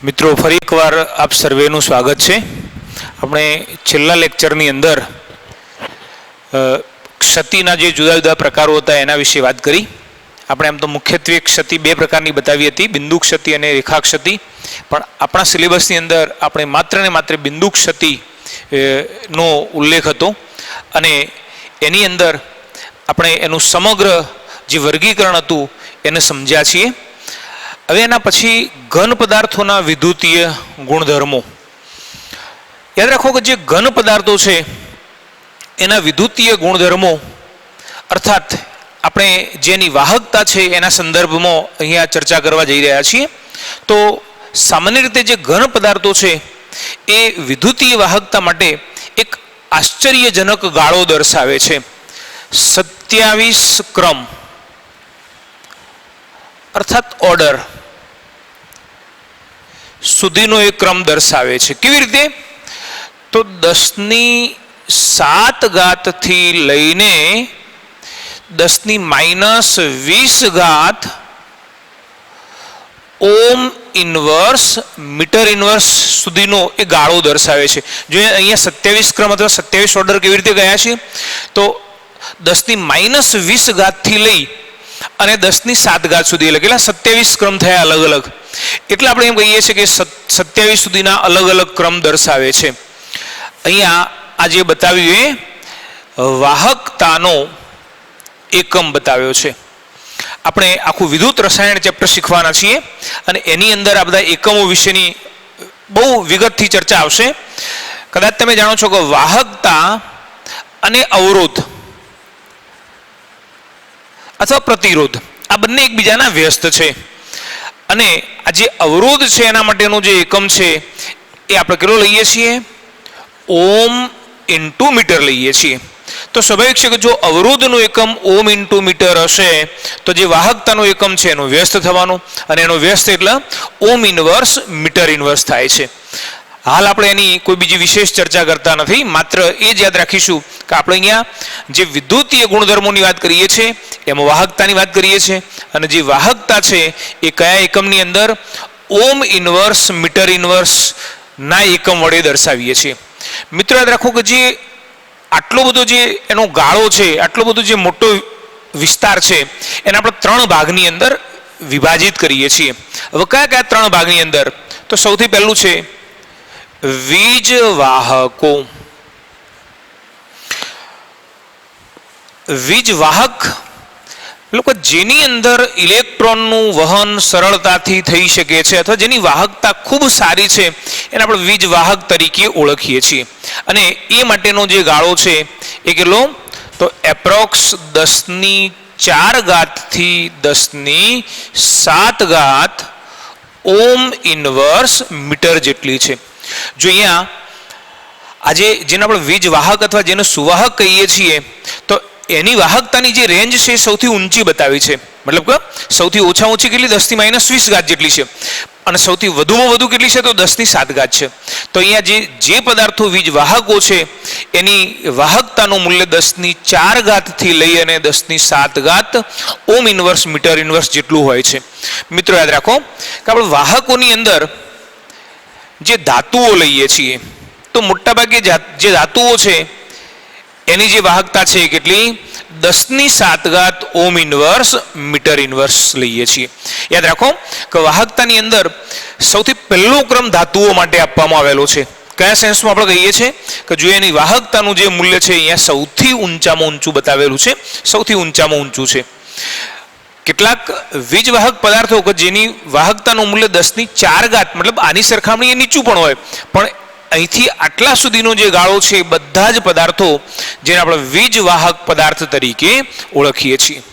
मित्रों फरी एक वार आप सर्वेनु स्वागत है। अपने छेल्ला लेक्चरनी अंदर क्षतिना जे जुदा जुदा प्रकारो हता एना विषे वात करी। આપણે આમ તો મુખ્યત્વે ક્ષતિ બે પ્રકારની બતાવી હતી, બિંદુ ક્ષતિ અને રેખા ક્ષતિ, પણ આપણા સિલેબસની અંદર આપણે માત્ર ને માત્ર બિંદુ ક્ષતિ નો ઉલ્લેખ હતો અને એની અંદર આપણે એનું સમગ્ર જે વર્ગીકરણ હતું એને સમજ્યા છીએ। હવે એના પછી ઘન પદાર્થોના વિદ્યુતીય ગુણધર્મો યાદ રાખો કે જે ઘન પદાર્થો છે એના વિદ્યુતીય ગુણધર્મો અર્થાત આપણે જેની વાહકતા છે એના સંદર્ભમાં અહીંયા ચર્ચા કરવા જઈ રહ્યા છીએ। તો સામાન્ય રીતે જે ઘન પદાર્થો છે એ વિદ્યુતીય વાહકતા માટે એક આશ્ચર્યજનક ગાળો દર્શાવે છે। 27 ક્રમ અર્થાત ઓર્ડર સુધીનો એક ક્રમ દર્શાવે છે। કેવી રીતે? તો 10⁻⁷ થી લઈને 10⁻⁻20 ઓમ ઇન્વર્સ મીટર ઇન્વર્સ સુધીનો એ ગાળો દર્શાવે છે। જો અહીંયા 27 ક્રમ અથવા 27 ઓર્ડર કેવી રીતે ગયા છે તો 10⁻⁻20 થી લઈ અને 10⁻⁷ સુધી એટલે કેટલા 27 ક્રમ થયા અલગ અલગ, એટલે આપણે એમ કહીએ છીએ કે 27 સુધીના અલગ અલગ ક્રમ દર્શાવે છે। અહીંયા આ જે બતાવ્યું એ વાહકતાનો એકમ બતાવ્યો છે। આપણે આખું વિદ્યુત રસાયણ ચેપ્ટર શીખવાના છીએ અને એની અંદર આ બધા એકમો વિશેની બહુ વિગતથી ચર્ચા આવશે। કદાચ તમે જાણો છો કે વાહકતા અને અવરોધ અથવા પ્રતિરોધ આ બંને એકબીજાના વ્યસ્ત છે અને આ જે અવરોધ છે એના માટેનો જે એકમ છે એ આપણે કેટલો લઈએ છીએ? ઓમ ઇન્ટુ મીટર લઈએ છીએ। તો સ્વાભાવિક છે કે જો અવરોધનો એકમ ઓમ ઇન્ટુ મીટર હશે તો જે વાહકતાનો એકમ છે એનો વ્યસ્ત થવાનો અને એનો વ્યસ્ત એટલે ઓમ ઇન્વર્સ મીટર ઇન્વર્સ થાય છે। હાલ આપણે એની કોઈ બીજી વિશેષ ચર્ચા કરતા નથી, માત્ર એ જ યાદ રાખીશું કે આપણે અહીંયા જે વિદ્યુતીય ગુણધર્મોની વાત કરીએ છીએ એમાં વાહકતાની વાત કરીએ છીએ અને જે વાહકતા છે એ કયા એકમની અંદર? ઓમ ઇન્વર્સ મીટર ઇન્વર્સ ના એકમ વડે દર્શાવીએ છીએ। મિત્રો યાદ રાખો કે જે આટલો બધો જે એનો ગાળો છે, આટલો બધો જે મોટો વિસ્તાર છે એને આપણે 3 ભાગની અંદર વિભાજિત કરીએ છીએ। હવે કયા કયા 3 ભાગની અંદર? તો સૌથી પહેલું છે વીજ વાહકો। વીજ વાહક લોકો જેની અંદર ઇલેક્ટ્રોનનું વહન સરળતાથી થઈ શકે છે અથવા જેની વાહકતા ખૂબ સારી છે એને આપણે વીજ વાહક તરીકે ઓળખીએ છીએ અને એ માટેનો જે ગાળો છે એ કેટલો? તો એપ્રોક્સ 10⁻⁴ થી 10⁻⁷ ઓમ ઇન્વર્સ મીટર જેટલી છે। જો અહીંયા આજે જેને આપણે વીજ વાહક અથવા જેને સુવાહક કહીએ છીએ તો એની વાહકતાની જે રેન્જ છે સૌથી ઊંચી બતાવી છે, મતલબ કે સૌથી ઓછામાં ઓછી કેટલી? 10⁻⁻20 જેટલી છે અને સૌથી વધુમાં વધુ કેટલી છે? તો 10⁻⁷ છે। તો અહીંયા જે પદાર્થો વીજ વાહકો છે એની વાહકતાનું મૂલ્ય 10⁻⁴ થી લઈ અને 10⁻⁷ ઓમ ઇન્વર્સ મીટર ઇન્વર્સ જેટલું હોય છે। મિત્રો યાદ રાખો કે આપણે વાહકોની અંદર જે ધાતુઓ લઈએ છીએ તો મોટાભાગે જે ધાતુઓ છે એની જે વાહકતા છે કેટલી? 10⁻⁷ ઓમ ઇન્વર્સ મીટર ઇન્વર્સ લઈએ છીએ। યાદ રાખો કે વાહકતાની અંદર સૌથી પહેલો ક્રમ ધાતુઓ માટે આપવામાં આવેલો છે। કયા સેન્સમાં આપણે કહીએ છીએ કે જો એની વાહકતાનું જે મૂલ્ય છે અહીંયા સૌથી ઊંચામાં ઊંચું બતાવેલું છે, સૌથી ઊંચામાં ઊંચું છે। કેટલાક વીજવાહક પદાર્થો કે જેની વાહકતાનું મૂલ્ય 10⁻⁴ મતલબ આની સરખામણીએ નીચું પણ હોય, પણ અહીંથી આટલા સુધીનો જે ગાળો છે બધા જ પદાર્થો જેને આપણે વીજ વાહક પદાર્થ તરીકે ઓળખીએ છીએ।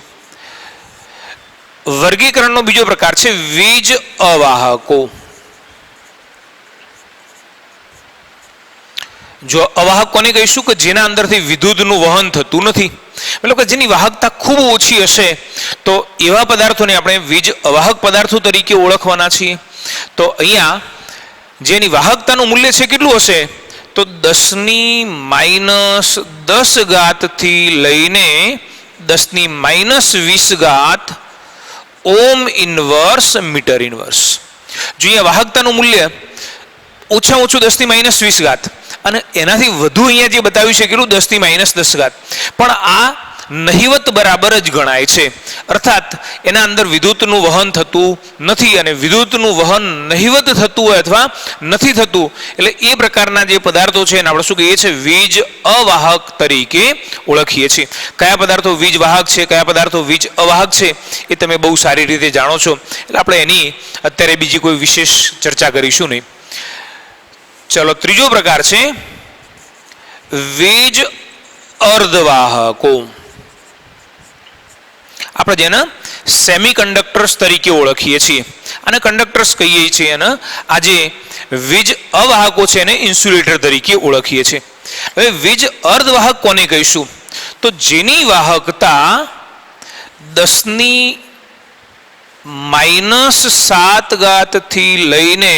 વર્ગીકરણનો બીજો પ્રકાર છે વીજ અવાહકો। જો અવાહક કોને કહીશું કે જેના અંદરથી વિદ્યુતનું વહન થતું નથી, મતલબ કે જેની વાહકતા ખૂબ ઓછી હશે તો એવા પદાર્થોને આપણે વીજ અવાહક પદાર્થો તરીકે ઓળખવાના છીએ। તો અહીંયા જેની વાહકતાનું મૂલ્ય છે કેટલું હશે? તો 10⁻⁻10 થી લઈને 10⁻⁻20 ઓમ ઇન્વર્સ મીટર ઇન્વર્સ। જો અહીંયા વાહકતાનું મૂલ્ય ઓછામાં ઓછું 10⁻20 અને એનાથી વધુ અહીંયા જે બતાવ્યું છે કેટલું 10⁻10, પણ આ નહિવત બરાબર જ ગણાય છે, અર્થાત એના અંદર વિદ્યુતનું વહન થતું નથી અને વિદ્યુતનું વહન નહિવત થતું હોય અથવા નથી થતું, એટલે એ પ્રકારના જે પદાર્થો છે એને આપણે શું કહીએ છીએ? વીજ અવાહક તરીકે ઓળખીએ છીએ. કયા પદાર્થો વીજ વાહક છે, કયા પદાર્થો વીજ અવાહક છે એ તમે બહુ સારી રીતે જાણો છો, એટલે આપણે એની અત્યારે બીજી કોઈ વિશેષ ચર્ચા કરીશું નહીં. ચલો, ત્રીજો પ્રકાર છે વીજ અર્ધવાહકો. આપણે જેને સેમિકન્ડક્ટર્સ તરીકે ઓળખીએ છીએ અને કંડક્ટર્સ કહીએ છીએ, અને આજે વીજ અવાહકો છે એને ઇન્સ્યુલેટર તરીકે ઓળખીએ છીએ. હવે વીજ અર્ધવાહક કોને કહીશું? તો જેની વાહકતા 10⁻7 થી લઈને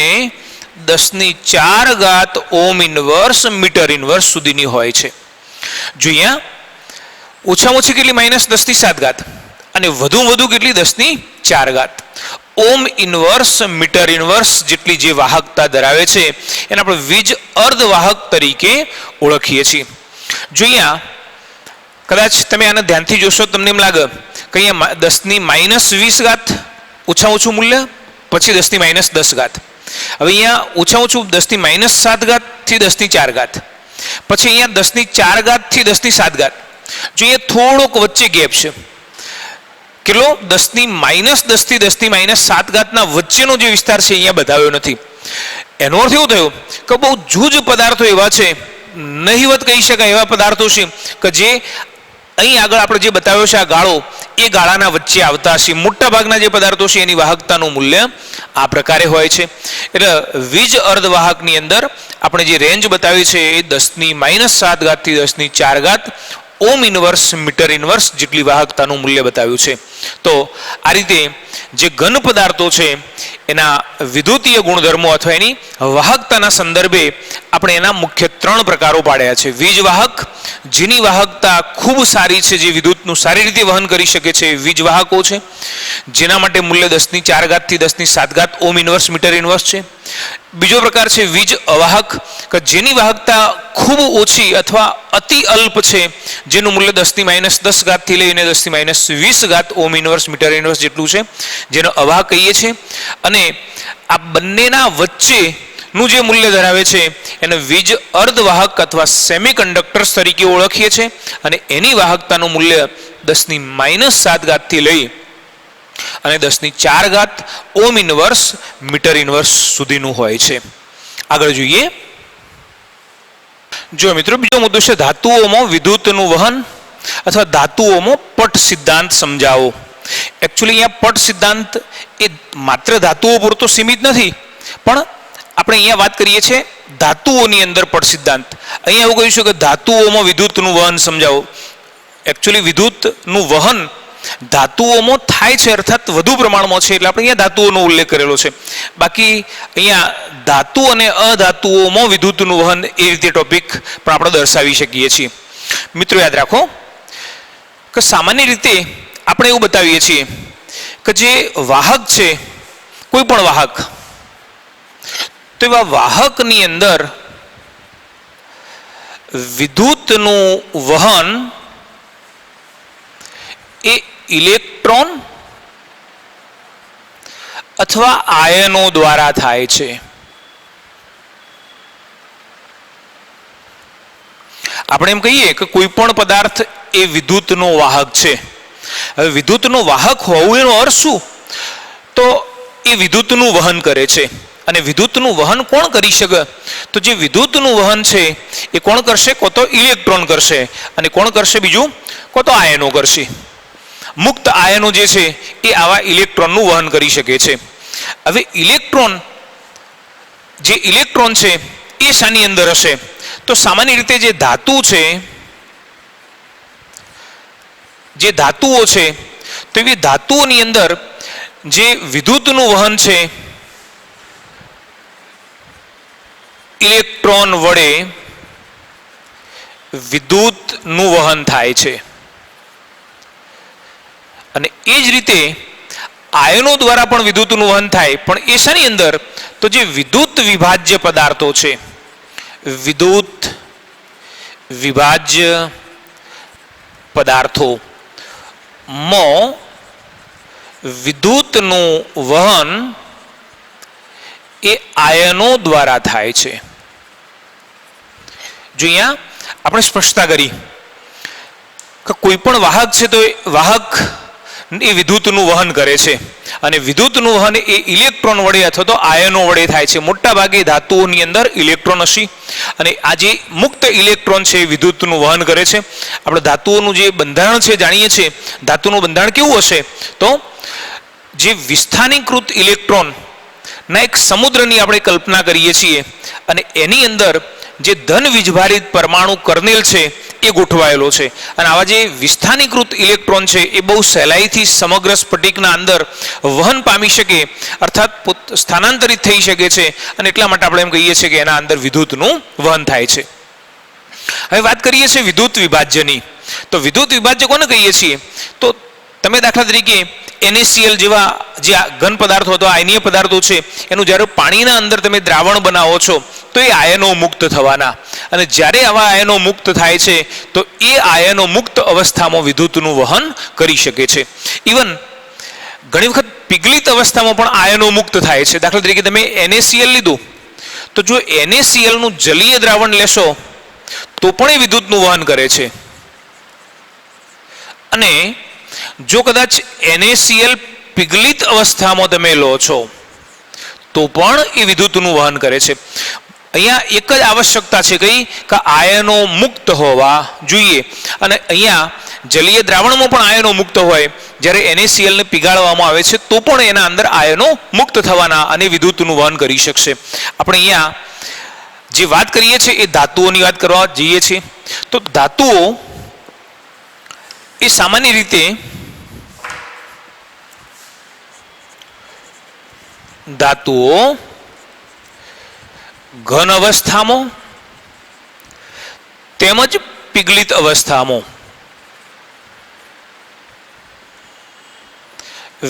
10⁴ ઓમ ઇનવર્સ મીટર ઇનવર્સ સુધીની હોય છે. જો અહીંયા ઓછામાં ઓછી કેટલી? -10⁻7 અને વધુ કેટલી? 10⁴ ઓમ ઇનવર્સ મીટર ઇનવર્સ જેટલી જે વાહકતા ધરાવે છે એને આપણે વીજ અર્ધવાહક તરીકે ઓળખીએ છીએ. જો અહીંયા કદાચ તમે આને ધ્યાનથી જોશો તમને એમ લાગે કે અહીંયા 10⁻20 ઓછામાં ઓછું મૂલ્ય, પછી 10⁻10. હવે અહીંયા ઓછામાં ઓછું 10⁻7 થી 10⁴, પછી અહીંયા 10⁴ થી 10�7. જો અહીંયા થોડોક વચ્ચે ગેપ છે, કેટલો? 10⁻10 થી 10⁻7 ના વચ્ચેનો જે વિસ્તાર છે અહીંયા બતાવ્યો નથી. એનો અર્થ એવો થયો કે બહુ જૂજ પદાર્થો એવા છે, નહિવત કહી શકાય એવા પદાર્થો છે કે જે અહીં આગળ આપણે જે બતાવ્યો છે આ ગાળો, એ ગાળાના વચ્ચે આવતા હશે. મોટા ભાગના જે પદાર્થો છે એની વાહકતાનું મૂલ્ય આ પ્રકારે હોય છે. એટલે વીજ અર્ધવાહકની અંદર આપણે જે રેન્જ બતાવી છે એ 10⁻7 થી 10⁴ ઓમ ઇનવર્સ મીટર ઇનવર્સ જેટલી વાહકતાનું મૂલ્ય બતાવ્યું છે. તો આ રીતે જે ઘન પદાર્થો છે એના વિદ્યુતીય ગુણધર્મો અથવા એની વાહકતાના સંદર્ભે આપણે એના મુખ્ય 3 પ્રકારો પાડ્યા છે. વીજ વાહક, જેની વાહકતા ખૂબ સારી છે, જે વિદ્યુતનું સારી રીતે વહન કરી શકે છે, વીજ વાહકો છે. જેના માટે મૂલ્ય 10⁴ થી 10⁷ ઓમ ઇનવર્સ મીટર ઇનવર્સ છે. બીજો પ્રકાર છે વીજ અવાહક, કે જેની વાહકતા ખૂબ ઓછી અથવા અતિ અલ્પ છે, જેનું મૂલ્ય 10⁻10 થી લઈને 10⁻20 ઓમ ઇનવર્સ મીટર ઇનવર્સ જેટલું છે, જેનો અવાહક કહીએ છીએ. અને આ બંનેના વચ્ચેનું જે મૂલ્ય ધરાવે છે એને વીજ અર્ધવાહક અથવા સેમિકન્ડક્ટર્સ તરીકે ઓળખીએ છીએ, અને એની વાહકતાનું મૂલ્ય 10⁻7 થી લઈ અને 10⁴ ઓમ ઇનવર્સ મીટર ઇનવર્સ સુધીનું હોય છે. આગળ જોઈએ. જો મિત્રો, બીજો મુદ્દો છે ધાતુઓમાં વિદ્યુતનું વહન અથવા ધાતુઓમાં પટ સિદ્ધાંત સમજાવો. એકચ્યુઅલી અહીંયા પટ સિદ્ધાંત એ માત્ર ધાતુઓ પૂરતો સીમિત નથી, પણ આપણે અહીંયા વાત કરીએ છીએ ધાતુઓની અંદર પટ સિદ્ધાંત. અહીંયા એવું કહીશું કે ધાતુઓમાં વિદ્યુતનું વહન સમજાવો. એકચ્યુઅલી વિદ્યુતનું વહન ધાતુઓમાં થાય છે, અર્થાત વધુ પ્રમાણમાં છે, એટલે આપણે અહીંયા ધાતુઓનો ઉલ્લેખ કરેલો છે. બાકી અહીંયા ધાતુ અને અધાતુઓમાં વિદ્યુતનું વહન એ રીતે ટોપિક પણ આપણે દર્શાવી શકીએ છીએ. મિત્રો યાદ રાખો કે સામાન્ય રીતે આપણે એવું બતાવીએ છીએ કે જે વાહક છે, કોઈ પણ વાહક, તો એવા વાહકની અંદર વિદ્યુતનું વહન એ ઇલેક્ટ્રોન અથવા આયનો દ્વારા થાય છે. આપણે એમ કહીએ કે કોઈ પણ પદાર્થ એ વિદ્યુતનો વાહક છે. હવે વિદ્યુતનો વાહક હોવું એનો અર્થ શું? તો એ વિદ્યુતનું વહન કરે છે. અને વિદ્યુતનું વહન કોણ કરી શકે? તો જે વિદ્યુતનું વહન છે એ કોણ કરશે? કો તો ઇલેક્ટ્રોન કરશે, અને કોણ કરશે બીજું? કો તો આયનો કરશે. મુક્ત આયનો જે છે એ આવા ઇલેક્ટ્રોનનું વહન કરી શકે છે. હવે ઇલેક્ટ્રોન છે એ શાની અંદર હશે? તો સામાન્ય રીતે જે ધાતુ છે, જે ધાતુઓ છે, તો એવી ધાતુઓની અંદર જે વિદ્યુતનું વહન છે ઇલેક્ટ્રોન વડે વિદ્યુતનું વહન થાય છે. અને એ જ રીતે આયનો દ્વારા પણ વિદ્યુતનું વહન થાય, પણ એ શાની અંદર? તો જે વિદ્યુત વિભાજ્ય પદાર્થો છે, વિદ્યુત વિભાજ્ય પદાર્થો માં વિદ્યુતનું વહન એ આયનો દ્વારા થાય છે. જો અહીંયા આપણે સ્પષ્ટતા કરી કે કોઈ પણ વાહક છે તો વાહક એ વિદ્યુતનું વહન કરે છે, અને વિદ્યુતનું વહન એ ઇલેક્ટ્રોન વડે અથવા તો આયનો વડે થાય છે. મોટા ભાગે ધાતુઓની અંદર ઇલેક્ટ્રોન હશે, અને આ જે મુક્ત ઇલેક્ટ્રોન છે એ વિદ્યુતનું વહન કરે છે. આપણે ધાતુઓનું જે બંધારણ છે જાણીએ છીએ. ધાતુનું બંધારણ કેવું હશે? તો જે વિસ્થાનીકૃત ઇલેક્ટ્રોન ના એક સમુદ્રની આપણે કલ્પના કરીએ છીએ, અને એની અંદર જે ધન વીજભારિત પરમાણુ કર્નેલ છે એ ગોઠવાયેલો છે, અને આવા જે વિસ્થાનીકૃત ઇલેક્ટ્રોન છે એ બહુ સહેલાઈથી સમગ્ર સ્ફટિકના અંદર વહન પામી શકે, અર્થાત સ્થાનાંતરિત થઈ શકે છે, અને એટલા માટે આપણે એમ કહીએ છીએ કે એના અંદર વિદ્યુતનું વહન થાય છે. હવે વાત કરીએ છીએ વિદ્યુત વિભાજ્યની. તો વિદ્યુત વિભાજ્ય કોને કહીએ છીએ? તો તમે દાખલા તરીકે NaCl જેવા જે ઘન પદાર્થો અથવા આયનીય પદાર્થો છે એનું જ્યારે પાણીના અંદર તમે દ્રાવણ બનાવો છો તો એ આયનો મુક્ત થવાના, અને જ્યારે આવા આયનો મુક્ત થાય છે તો એ આયનો મુક્ત અવસ્થામાં વિદ્યુતનું વહન કરી શકે છે. ઇવન ઘણી વખત પીગલિત અવસ્થામાં પણ આયનો મુક્ત થાય છે. દાખલા તરીકે તમે NaCl લીધું, તો જો NaCl નું જલીય દ્રાવણ લેશો તો પણ એ વિદ્યુતનું વહન કરે છે, અને જો કદાચ NaCl પીગલિત અવસ્થામાં તમે લો છો તો પણ એ વિદ્યુતનું વહન કરે છે. અહીંયા એક જ આવશ્યકતા છે કઈ કે આયનો મુક્ત હોવા જોઈએ, અને અહીંયા જલીય દ્રાવણમાં પણ આયનો મુક્ત હોય, જ્યારે NaCl ને પીગાળવામાં આવે છે તો પણ એના અંદર આયનો મુક્ત થવાના અને વિદ્યુતનું વહન કરી શકશે. આપણે અહીંયા જે વાત કરીએ છીએ એ ધાતુઓની વાત કરવા જઈએ છીએ. તો ધાતુઓ એ સામાન્ય રીતે ધાતુઓ ઘન અવસ્થામાં તેમજ પીગલિત અવસ્થામાં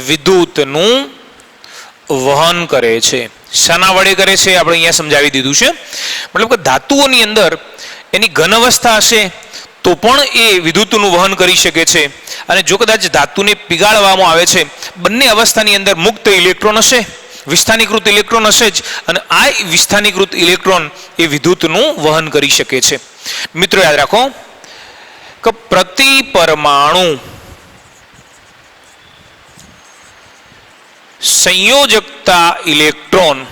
વિદ્યુતનું વહન કરે છે. શાના વડે કરે છે આપણે અહીંયા સમજાવી દીધું છે. મતલબ કે ધાતુઓની અંદર એની ઘન અવસ્થા હશે તો પણ એ વિદ્યુતનું વહન કરી શકે છે, અને જો કદાચ ધાતુને પીગાળવામાં આવે છે બંને અવસ્થાની અંદર મુક્ત ઇલેક્ટ્રોન હશે, વિસ્થાનીકૃત ઇલેક્ટ્રોન હશે જ, અને આ વિસ્થાનીકૃત ઇલેક્ટ્રોન એ વિદ્યુતનું વહન કરી શકે છે. મિત્રો યાદ રાખો કે પ્રતિ પરમાણુ સંયોજકતા ઇલેક્ટ્રોન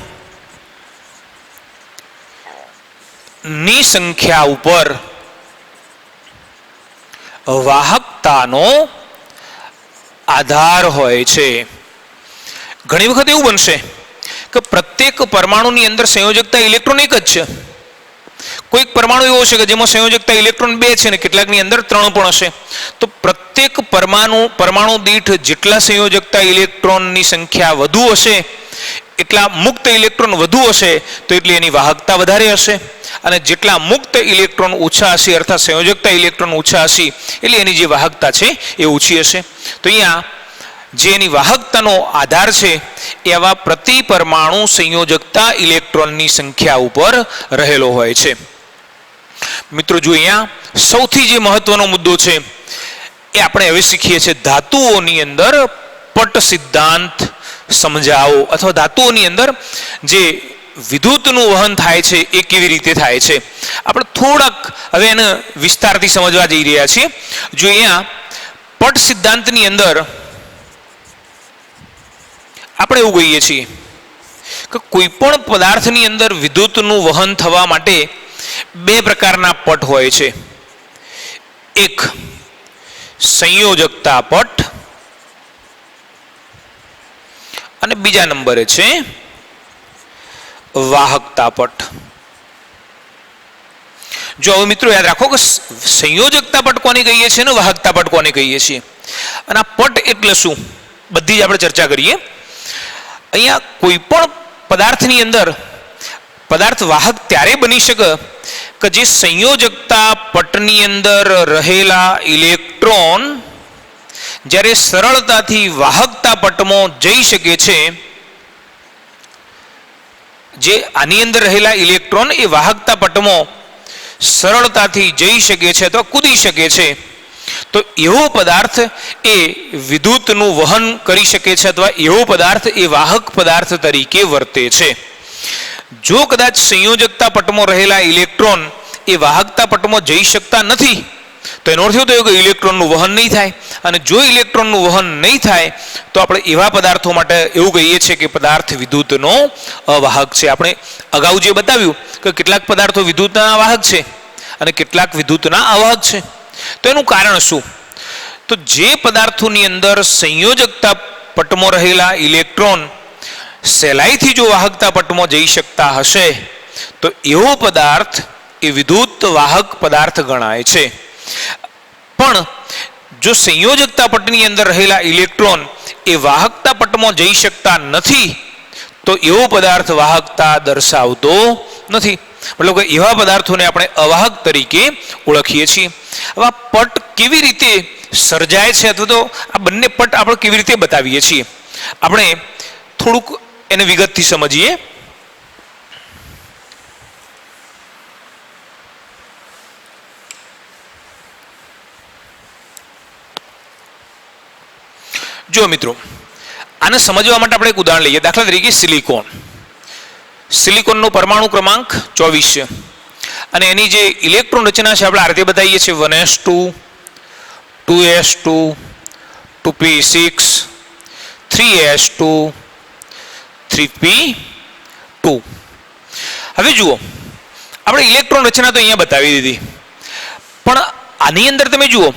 ની સંખ્યા ઉપર વાહકતાનો આધાર હોય છે. ઘણી વખત એવું બનશે કે પ્રત્યેક પરમાણુની અંદર સંયોજકતા ઇલેક્ટ્રોન એક જ છે. કોઈક પરમાણુ એવો છે કે જેમાં સંયોજકતા ઇલેક્ટ્રોન 2 છે, ને કેટલાકની અંદર 3 પણ હશે. તો પ્રત્યેક પરમાણુ દીઠ જેટલા સંયોજકતા ઇલેક્ટ્રોનની સંખ્યા વધુ હશે એટલા મુક્ત ઇલેક્ટ્રોન વધુ હશે તો એટલી એની વાહકતા વધારે હશે, અને જેટલા મુક્ત ઇલેક્ટ્રોન ઓછા હશે અર્થાત સંયોજકતા ઇલેક્ટ્રોન ઓછા હશે એટલે એની જે વાહકતા છે એ ઓછી હશે. તો અહીંયા જે એની વાહકતાનો આધાર છે એ આવા પ્રતિ પરમાણુ સંયોજકતા ઇલેક્ટ્રોનની સંખ્યા ઉપર રહેલો હોય છે. મિત્રો જો અહીંયા સૌથી જે મહત્વનો મુદ્દો છે એ આપણે હવે શીખીએ છીએ ધાતુઓની અંદર પટ સિદ્ધાંત સમજાવો, અથવા ધાતુઓની અંદર જે વિદ્યુતનું વહન થાય છે એ કેવી રીતે થાય છે. આપણે થોડાક હવે એને વિસ્તારથી સમજવા જઈ રહ્યા છીએ. જો અહીંયા પટ સિદ્ધાંતની અંદર આપણે એવું કહીએ છીએ કે કોઈ પણ પદાર્થની અંદર વિદ્યુતનું વહન થવા માટે 2 પ્રકારના પટ હોય છે. એક સંયોજકતા પટ અને બીજા નંબરે છે વાહકતા પટ. જો હવે મિત્રો યાદ રાખો કે સંયોજકતા પટ કોને કહીએ છીએ અને વાહકતા પટ કોને કહીએ છીએ, અને આ પટ એટલે શું બધી જ આપણે ચર્ચા કરીએ. અહીંયા કોઈ પણ પદાર્થની અંદર પદાર્થ વાહક ત્યારે બની શકે કે જે સંયોજકતા પટની અંદર રહેલા ઇલેક્ટ્રોન જ્યારે સરળતાથી વાહકતા પટમાં જઈ શકે છે, જે આની અંદર રહેલા ઇલેક્ટ્રોન એ વાહકતા પટમાં સરળતાથી જઈ શકે છે અથવા કૂદી શકે છે, તો એવો પદાર્થ એ વિદ્યુતનું વહન કરી શકે છે અથવા એવો પદાર્થ એ વાહક પદાર્થ તરીકે વર્તે છે. જો કદાચ સંયોજકતા પટમાં રહેલા ઇલેક્ટ્રોન એ વાહકતા પટમાં જઈ શકતા નથી, તો એનો અર્થ એવો થયો કે ઇલેક્ટ્રોનનું વહન નહીં થાય. અને જો ઇલેક્ટ્રોનનું વહન નહીં થાય તો આપણે એવા પદાર્થો માટે એવું કહીએ છીએ કે પદાર્થ વિદ્યુતનો અવાહક છે. આપણે અગાઉ જે બતાવ્યું કે કેટલાક પદાર્થો વિદ્યુતના વાહક છે અને કેટલાક વિદ્યુતના અવાહક છે. તો એનું કારણ શું? તો જે પદાર્થોની અંદર સંયોજકતા પટમાં રહેલા ઇલેક્ટ્રોન સહેલાઈથી જો વાહકતા પટમાં જઈ શકતા હશે, તો એવો પદાર્થ એ વિદ્યુત વાહક પદાર્થ ગણાય છે. પણ જો સંયોજકતા પટની અંદર રહેલા ઇલેક્ટ્રોન એ વાહકતા પટમાં જઈ શકતા નથી, તો એવો પદાર્થ વાહકતા દર્શાવતો નથી. મતલબ કે એવા પદાર્થોને આપણે અવાહક તરીકે ઓળખીએ છીએ. આવા પટ કેવી રીતે સર્જાય છે અથવા તો આ બંને પટ આપણે કેવી રીતે બતાવીએ છીએ, આપણે થોડુંક એને વિગતથી સમજીએ. જો મિત્રો, આને સમજવા માટે આપણે એક ઉદાહરણ લઈએ. દાખલા તરીકે સિલિકોન. સિલિકોનનો પરમાણુ ક્રમાંક 24 છે અને એની જે ઇલેક્ટ્રોન રચના છે આપણે આ રીતે બતાવીએ છીએ: 1s2, 2s2, 2p6, 3s2, 3p2. હવે જુઓ, આપણે ઇલેક્ટ્રોન રચના તો અહીંયા બતાવી દીધી, પણ આની અંદર તમે જુઓ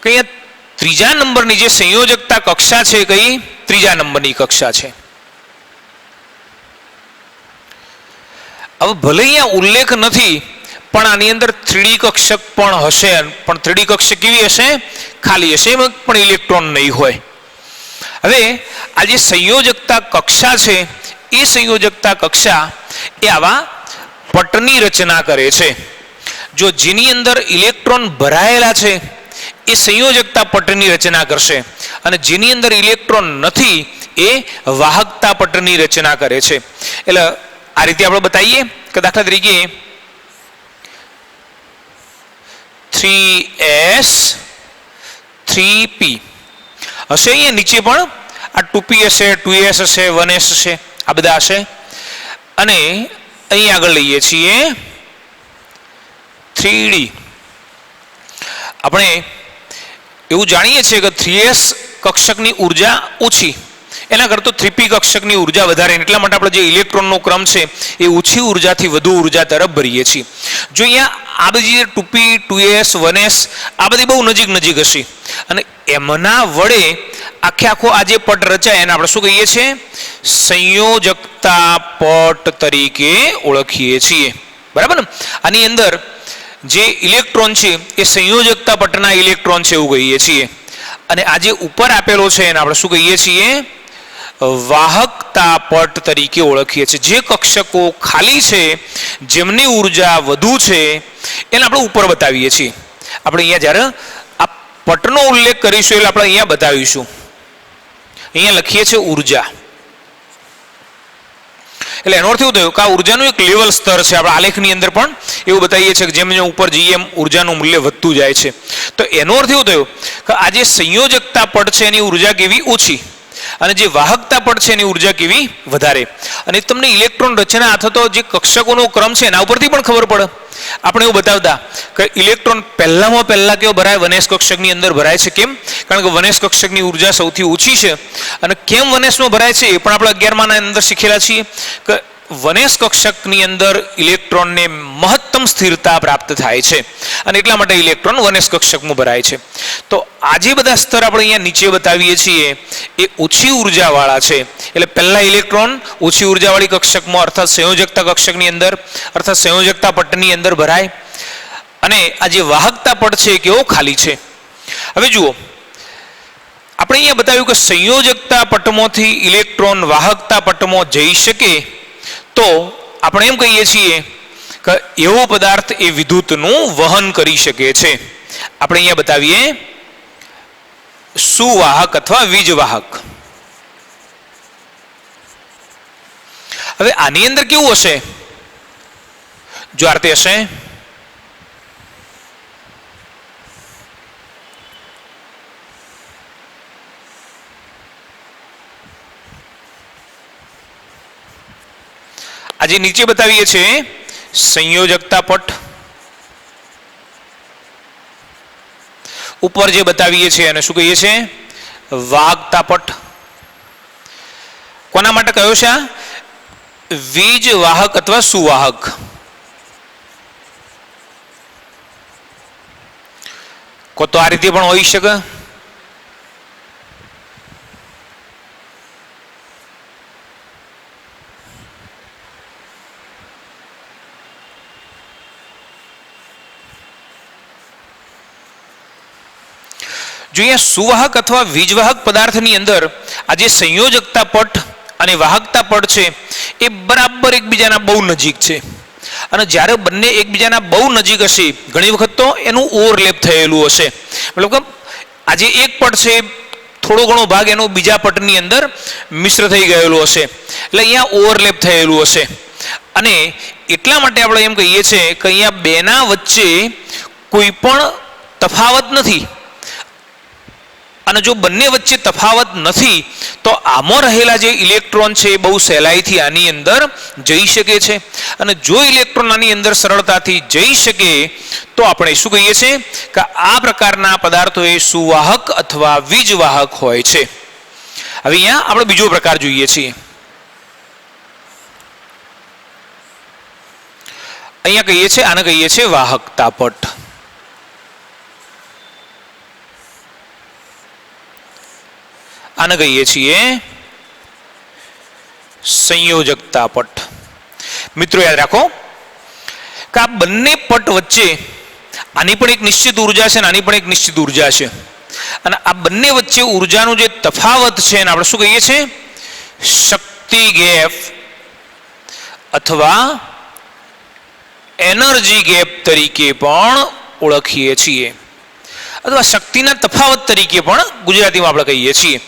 કે અહીંયા ત્રીજા નંબરની જે સંયોજકતા કક્ષા છે, કઈ ત્રીજા નંબરની કક્ષા છે. હવે ભલે અહીંયા ઉલ્લેખ નથી, પણ આની અંદર 3D કક્ષક પણ હશે. પણ 3D કક્ષક કેવી હશે? ખાલી હશે, એમાં પણ ઇલેક્ટ્રોન નહીં હોય. હવે આ જે સંયોજકતા કક્ષા છે, એ સંયોજકતા કક્ષા એ આવા પટની રચના કરે છે. જો જેની અંદર ઇલેક્ટ્રોન ભરાયેલા છે એ સંયોજકતા પટની રચના કરશે, અને જેની અંદર ઇલેક્ટ્રોન નથી એ વાહકતા પટની રચના કરે છે. એટલે આ રીતે આપણે બતાવીએ કે દાખલા તરીકે 3s 3p હશે, અહીંયા નીચે પણ આ 2p હશે, 2s હશે, 1s હશે, આ બધા હશે. અને અહીં આગળ લઈએ છીએ 3d. આપણે એવું જાણીએ છીએ કે 3s કક્ષકની ઉર્જા ઓછી, એના કરતાં 3p કક્ષકની ઉર્જા વધારે. એટલા માટે આપણે જે ઇલેક્ટ્રોનનો ક્રમ છે એ ઓછી ઉર્જાથી વધુ ઉર્જા તરફ ભરીએ છીએ. જો અહીંયા આ બધી 2p, 2s, 1s આ બધી બહુ નજીક નજીક હશે, અને એમના વડે આખો આ જે પટ રચાય એને આપણે શું કહીએ છીએ? સંયોજકતા પટ તરીકે ઓળખીએ છીએ. બરાબર ને? આની અંદર જે ઇલેક્ટ્રોન છે એ સંયોજકતા પટના ઇલેક્ટ્રોન છે એવું કહીએ છીએ. અને આ જે ઉપર આપેલો છે એને આપણે શું કહીએ છીએ? વાહકતા પટ તરીકે ઓળખીએ છીએ. જે કક્ષકો ખાલી છે, જેમની ઉર્જા વધુ છે, એને આપણે ઉપર બતાવીએ છીએ. આપણે અહીંયા જ્યારે આ પટનો ઉલ્લેખ કરીશું એટલે આપણે અહીંયા બતાવીશું. અહીંયા લખીએ છીએ ઉર્જા. એટલે એનો અર્થ એવું થયો કે આ ઉર્જાનું એક લેવલ સ્તર છે. આપણે આલેખની અંદર પણ એવું બતાવીએ છીએ કે જેમ જેમ ઉપર જઈએ એમ ઉર્જાનું મૂલ્ય વધતું જાય છે. તો એનો અર્થ એવું થયો કે આ જે સંયોજકતા પટ છે એની ઉર્જા કેવી? ઓછી. અને જે વાહકતા પટ છે એની ઉર્જા કેવી? વધારે. અને તમને ઇલેક્ટ્રોન રચના અથવા તો જે કક્ષકોનો ક્રમ છે એના ઉપરથી પણ ખબર પડે. આપણે એવું બતાવતા કે ઇલેક્ટ્રોન પહેલામાં પહેલા કેવો ભરાય? 1s કક્ષકની અંદર ભરાય છે. કેમ? કારણ કે 1s કક્ષકની ઉર્જા સૌથી ઓછી છે. અને કેમ 1sમાં ભરાય છે એ પણ આપણે 11માના અંદર શીખેલા છીએ કે 1s કક્ષકની અંદર ઇલેક્ટ્રોનને મહત્તમ સ્થિરતા પ્રાપ્ત થાય છે, અને એટલા માટે ઇલેક્ટ્રોન 1s કક્ષકમાં ભરાય છે. તો આ જે બધા સ્તર આપણે અહીંયા નીચે બતાવીએ છીએ એ ઓછી ઉર્જાવાળા છે. એટલે પહેલા ઇલેક્ટ્રોન ઓછી ઉર્જાવાળી કક્ષકમાં અર્થાત સંયોજકતા કક્ષકની અંદર અર્થાત સંયોજકતા પટની અંદર ભરાય, અને આ જે વાહકતા પટ છે એ કેવો? ખાલી છે. હવે જુઓ, આપણે અહીંયા બતાવ્યું કે સંયોજકતા પટમાંથી ઇલેક્ટ્રોન વાહકતા પટમાં જઈ શકે તો આપણે એમ કહીએ છીએ કે એવો પદાર્થ એ વિદ્યુતનું વહન કરી શકે છે. આપણે અહીંયા બતાવીએ સુવાહક અથવા વીજવાહક. હવે આની અંદર કેવું હશે? જો આ રીતે હશે, આજે નીચે બતાવીએ છીએ સંયોજકતા પટ, ઉપર જે બતાવીએ છીએ એને શું કહીએ છીએ? વાહકતા પટ. કોના માટે કયો છે આ? વીજ વાહક અથવા સુવાહક. કો તો આ રીતે પણ હોઈ શકે. જો અહીંયા સુવાહક અથવા વીજવાહક પદાર્થની અંદર આ જે સંયોજકતા પટ અને વાહકતા પટ છે એ બરાબર એકબીજાના બહુ નજીક છે. અને જ્યારે બંને એકબીજાના બહુ નજીક હશે ઘણી વખત તો એનું ઓવરલેપ થયેલું હશે. મતલબ કે આ જે એક પટ છે થોડો ઘણો ભાગ એનો બીજા પટની અંદર મિશ્ર થઈ ગયેલો હશે, એટલે અહીંયા ઓવરલેપ થયેલું હશે. અને એટલા માટે આપણે એમ કહીએ છીએ કે અહીંયા બેના વચ્ચે કોઈ પણ તફાવત નથી. અને જો બંને વચ્ચે તફાવત નથી તો આમાં રહેલા જે ઇલેક્ટ્રોન છે એ બહુ સહેલાઈથી આની અંદર જઈ શકે છે. અને જો ઇલેક્ટ્રોન આની અંદર સરળતાથી જઈ શકે તો આપણે શું કહીએ છીએ કે આ પ્રકારના પદાર્થો એ સુવાહક અથવા વીજવાહક હોય છે. હવે અહીંયા આપણે બીજો પ્રકાર જોઈએ છીએ. અહીંયા કહીએ છીએ, આને કહીએ છીએ વાહકતા પટ. આને કહીએ છીએ સંયોજકતા પટ. મિત્રો યાદ રાખો કે આ બંને પટ વચ્ચે આની પણ એક નિશ્ચિત ઉર્જા છે અને આની પણ એક નિશ્ચિત ઉર્જા છે. અને આ બંને વચ્ચે ઉર્જાનો જે તફાવત છે એને આપણે શું કહીએ છીએ? શક્તિ ગેપ અથવા એનર્જી ગેપ તરીકે પણ ઓળખીએ છીએ, અથવા શક્તિના તફાવત તરીકે પણ ગુજરાતીમાં આપણે કહીએ છીએ.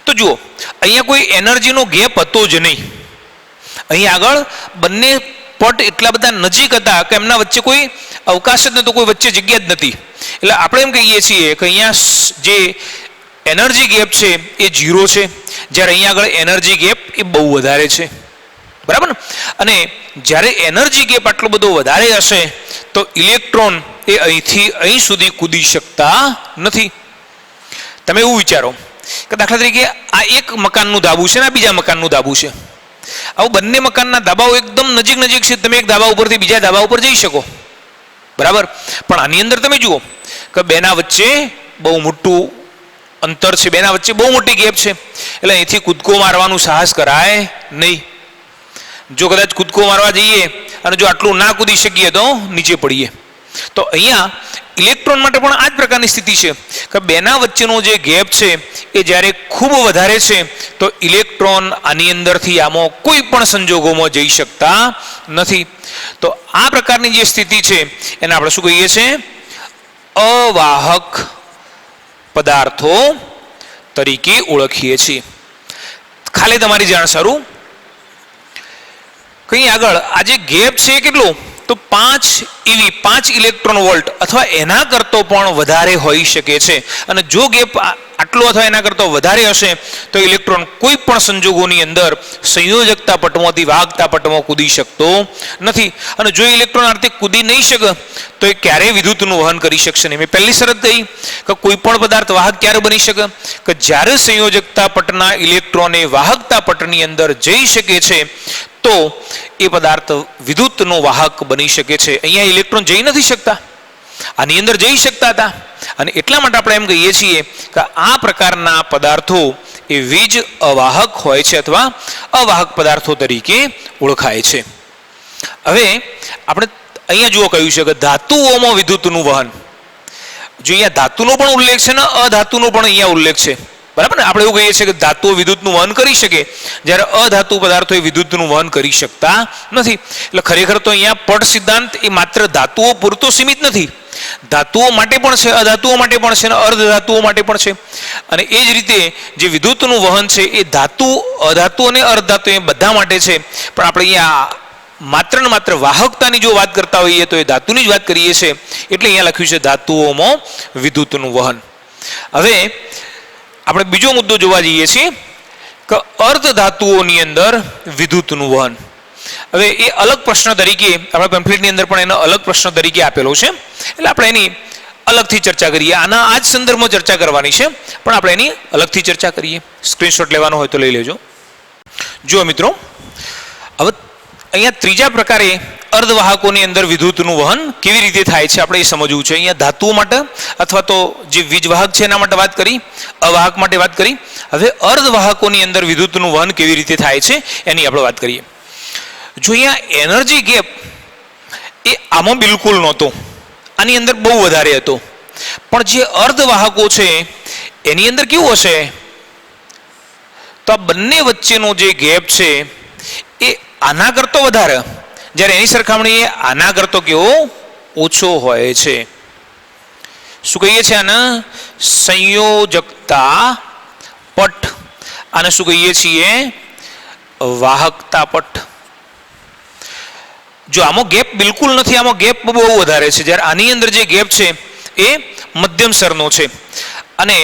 તો જુઓ, અહીંયા કોઈ એનર્જીનો ગેપ હતો જ નહીં. અહીં આગળ બંને પટ એટલા બધા નજીક હતા કે એમના વચ્ચે કોઈ અવકાશ જ નહોતો, કોઈ વચ્ચે જગ્યા જ નથી. એટલે આપણે એમ કહીએ છીએ કે અહીંયા જે એનર્જી ગેપ છે એ 0 છે, જ્યારે અહીંયા આગળ એનર્જી ગેપ એ બહુ વધારે છે. બરાબર ને? અને જ્યારે એનર્જી ગેપ આટલો બધો વધારે હશે તો ઇલેક્ટ્રોન એ અહીંથી અહીં સુધી કૂદી શકતા નથી. તમે એવું વિચારો કે દાખલા તરીકે આ એક મકાનનું ધાબું છે ને આ બીજા મકાનનું ધાબું છે. આવું બંને મકાનના ધાબાઓ એકદમ નજીક નજીક છે. તમે એક ધાબા ઉપરથી બીજા ધાબા ઉપર જઈ શકો, બરાબર. પણ આની અંદર તમે જુઓ કે બેના વચ્ચે બહુ મોટું અંતર છે, બેના વચ્ચે બહુ મોટી ગેપ છે. એટલે અહીંથી કૂદકો મારવાનું સાહસ કરાય નહીં. જો કદાચ કૂદકો મારવા જઈએ અને જો આટલું ના કૂદી શકીએ તો નીચે પડીએ. તો અહીંયા ઇલેક્ટ્રોન માટે પણ આ જ પ્રકારની સ્થિતિ છે કે બેના વચ્ચેનો જે ગેપ છે એ જ્યારે ખૂબ વધારે છે તો ઇલેક્ટ્રોન આની અંદરથી આમાં કોઈ પણ સંજોગોમાં જઈ શકતા નથી. તો આ પ્રકારની જે સ્થિતિ છે એને આપણે શું કહીએ છીએ? અવાહક પદાર્થો તરીકે ઓળખીએ છીએ. ખાલી તમારી જાણ સારું, કઈ આગળ આ જે ગેપ છે કેટલો? તો 5 EV 5 ઇલેક્ટ્રોન વોલ્ટ અથવા એના કરતો પણ વધારે હોઈ શકે છે. અને જો ગેપ આટલો અથવા એના કરતો વધારે હશે તો ઇલેક્ટ્રોન કોઈ પણ સંજોગોની અંદર સંયોજકતા પટમાંથી વાહકતા પટમાં કૂદી શકતો નથી. અને જો ઇલેક્ટ્રોન આ રીતે કૂદી નહીં શકે તો એ ક્યારેય વિદ્યુતનું વહન કરી શકશે નહીં. મેં પહેલી શરત કહી કે કોઈ પણ પદાર્થ વાહક ક્યારે બની શકે? કે જ્યારે સંયોજકતા પટના ઇલેક્ટ્રોન એ વાહકતા પટની અંદર જઈ શકે છે તો એ પદાર્થ વિદ્યુતનો વાહક બની શકે છે. અહીંયા ઇલેક્ટ્રોન જઈ નથી શકતા, આની અંદર જઈ શકતા હતા. અને એટલા માટે આપણે એમ કહીએ છીએ કે આ પ્રકારના પદાર્થો એ વીજ અવાહક હોય છે અથવા અવાહક પદાર્થો તરીકે ઓળખાય છે. હવે આપણે અહીંયા જુઓ કહ્યું છે કે ધાતુઓમાં વિદ્યુતનું વહન. જો અહીંયા ધાતુનો પણ ઉલ્લેખ છે ને અધાતુનો પણ અહીંયા ઉલ્લેખ છે. બરાબર ને? આપણે એવું કહીએ છીએ કે ધાતુઓ વિદ્યુતનું વહન કરી શકે, જ્યારે અધાતુ પદાર્થો એ વિદ્યુતનું વહન કરી શકતા નથી. એટલે ખરેખર તો અહીંયા પટ સિદ્ધાંત એ માત્ર ધાતુઓ પૂરતો સીમિત નથી, ધાતુઓ માટે પણ છે, અધાતુઓ માટે પણ છે અને અર્ધ ધાતુઓ માટે પણ છે. અને એ જ રીતે જે વિદ્યુતનું વહન છે એ ધાતુ, અધાતુ અને અર્ધધાતુ એ બધા માટે છે. પણ આપણે અહીંયા માત્ર ને માત્ર વાહકતાની જો વાત કરતા હોઈએ તો એ ધાતુની જ વાત કરીએ છીએ, એટલે અહીંયા લખ્યું છે ધાતુઓમાં વિદ્યુતનું વહન. હવે આપણે બીજો મુદ્દો જોવા જઈએ છીએ કે અર્ધ ધાતુઓની અંદર વિદ્યુતનું વહન. હવે એ અલગ પ્રશ્ન તરીકે આપણા પેમ્ફલેટની અંદર પણ એનો અલગ પ્રશ્ન તરીકે આપેલો છે, એટલે આપણે એની અલગથી ચર્ચા કરીએ. આના આ જ સંદર્ભમાં ચર્ચા કરવાની છે, પણ આપણે એની અલગથી ચર્ચા કરીએ. સ્ક્રીનશોટ લેવાનો હોય તો લઈ લેજો. જુઓ મિત્રો, હવે અહીંયા ત્રીજા પ્રકારે અર્ધવાહકોની અંદર વિદ્યુતનું વહન કેવી રીતે થાય છે આપણે એ સમજવું છે. અહીંયા ધાતુઓ માટે અથવા તો જે વીજવાહક છે એના માટે વાત કરી, અવાહક માટે વાત કરી. હવે અર્ધવાહકોની અંદર વિદ્યુતનું વહન કેવી રીતે થાય છે એની આપણે વાત કરીએ. જો અહીંયા એનર્જી ગેપ એ આમાં બિલકુલ નહોતો, આની અંદર બહુ વધારે હતો. પણ જે અર્ધવાહકો છે એની અંદર કેવું હશે, તો આ બંને વચ્ચેનો જે ગેપ છે એ આના કરતો વધારે, જ્યારે એની સરખામણીએ આના કરતો કેવો ઓછો હોય છે. શું કહીએ છીએ આને? સંયોજકતા પટ. આને શું કહીએ છીએ? વાહકતા પટ. જો આમાં ગેપ બિલકુલ નથી, આમાં ગેપ બહુ વધારે છે, જ્યારે આની અંદર જે ગેપ છે એ મધ્યમ સ્તરનો છે. અને